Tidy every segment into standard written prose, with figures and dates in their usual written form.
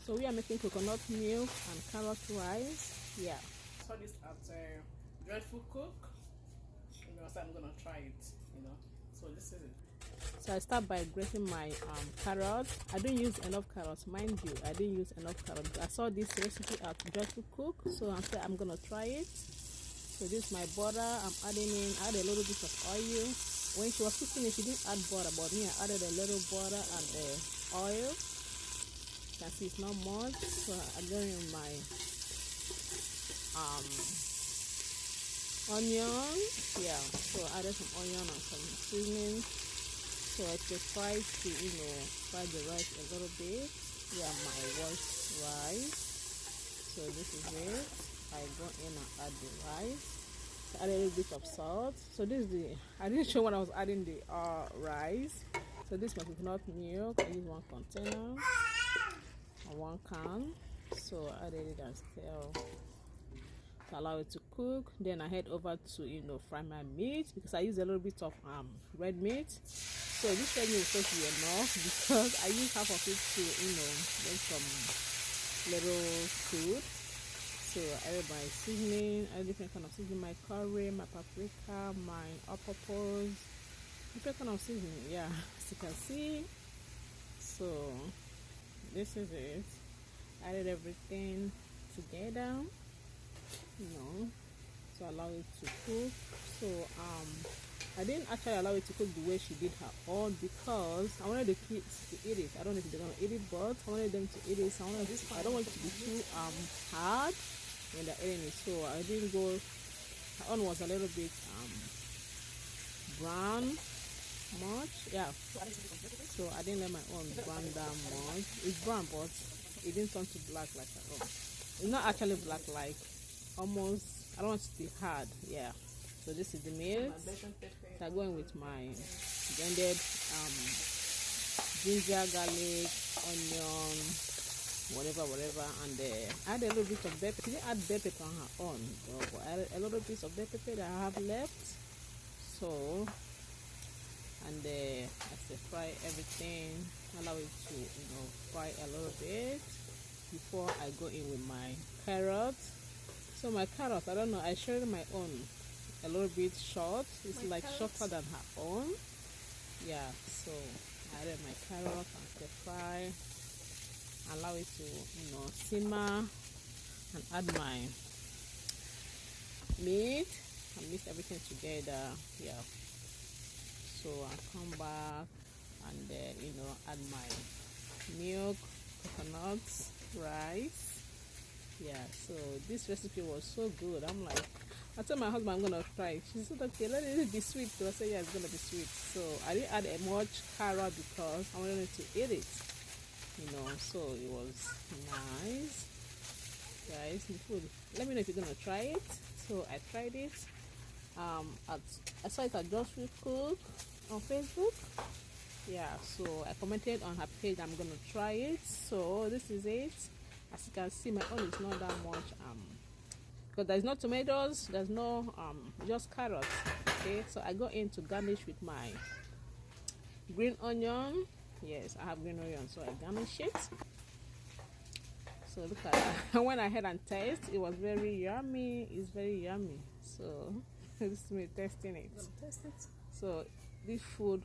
So we are making coconut milk and carrot rice. Yeah. I saw this at Dreadful Cook. So I'm gonna try it. So this is it. So I start by grating my carrot. I don't use enough carrots, mind you. I didn't use enough carrots. I saw this recipe at Dreadful Cook, so I'm gonna try it. So this is my butter. I'm adding in. I add a little bit of oil. When she was cooking it, she didn't add butter, but me, I added a little butter and the oil. You can see it's not much. So I'm going in my onion. Yeah. So I added some onion and some seasoning. So I try to, fry the rice a little bit. Yeah, my washed rice. So this is it. I go in and add the rice. So add a little bit of salt. So this is I didn't show when I was adding the rice. So this is my coconut milk. I use 1 container and 1 can. So I added it and stir to allow it to cook. Then I head over to fry my meat because I use a little bit of red meat. So this red meat is supposed to be enough because I use half of it to make some little food. So I add my seasoning, I add different kind of seasoning, my curry, my paprika, my all-purpose, different kind of seasoning. Yeah, as you can see. So this is it. I added everything together, to allow it to cook. So I didn't actually allow it to cook the way she did her own because I wanted the kids to eat it. I don't know if they're gonna eat it, but I wanted them to eat it. So I don't want it to be too hard when they're eating it. So I didn't go. Her own was a little bit brown much. Yeah. So I didn't let my own brown down much. It's brown, but it didn't turn to black like her own. It's not actually black, like almost. I don't want it to be hard. Yeah. So this is the milk. So I'm going with my blended ginger, garlic, onion, whatever, and add a little bit of bell pepper. She didn't add bell pepper on her own, but I added a little bit of bell pepper that I have left. So, and I fry everything, allow it to fry a little bit before I go in with my carrots. So my carrots, I don't know, I shredded my own a little bit short. It's like shorter than her own. Yeah, so I added my carrots and stir fry, allow it to simmer, and add my meat and mix everything together. Yeah, so I come back and add my milk, coconuts, rice. Yeah, so this recipe was so good. I'm like, I told my husband I'm gonna try it. She said, okay, let it be sweet. So I said, yeah, it's gonna be sweet. So I didn't add a much carrot because I wanted to eat it. So it was nice. Guys, the food. Let me know if you're gonna try it. So I tried it. I saw it at Dreadful Cook on Facebook. Yeah, so I commented on her page. I'm gonna try it. So this is it. As you can see, my own is not that much because there's no tomatoes, there's no just carrots. Okay, so I go in to garnish with my green onion. Yes, I have green onion, so I garnish it. So look at that. When I had and taste, it was very yummy. It's very yummy. So this is me testing it. Test it. So this food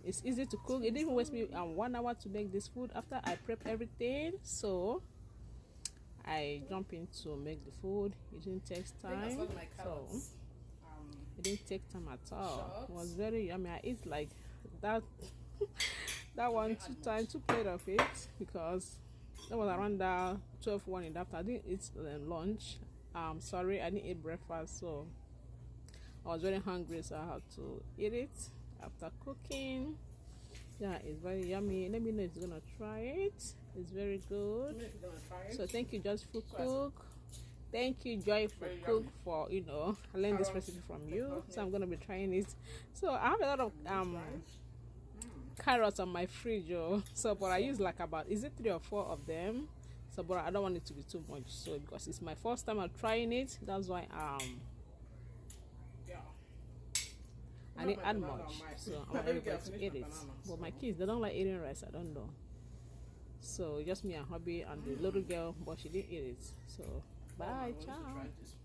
it's easy to cook. It didn't even waste me 1 hour to make this food after I prep everything. So I jump in to make the food. It didn't take time. So it didn't take time at all. It was very yummy. I eat like that that one 2 times, 2 plates of it because that was around 12:01 in the afternoon. I didn't eat lunch. Sorry, I didn't eat breakfast, so I was very hungry, so I had to eat it after cooking. Yeah, it's very yummy. Let me know if you're gonna try it. It's very good. So thank you, Dreadful Cook. Thank you, Joyful Cook, for I learned this recipe from you. So I'm gonna be trying it. So I have a lot of carrots on my fridge, so but I use like about 3 or 4 of them. So but I don't want it to be too much. So because it's my first time I'm trying it, that's why I didn't add much, so I'm not able to eat it. But my kids, they don't like eating rice. I don't know. So just me and hubby and the little girl, but she didn't eat it. So Oh, I bye, want to ciao. try this.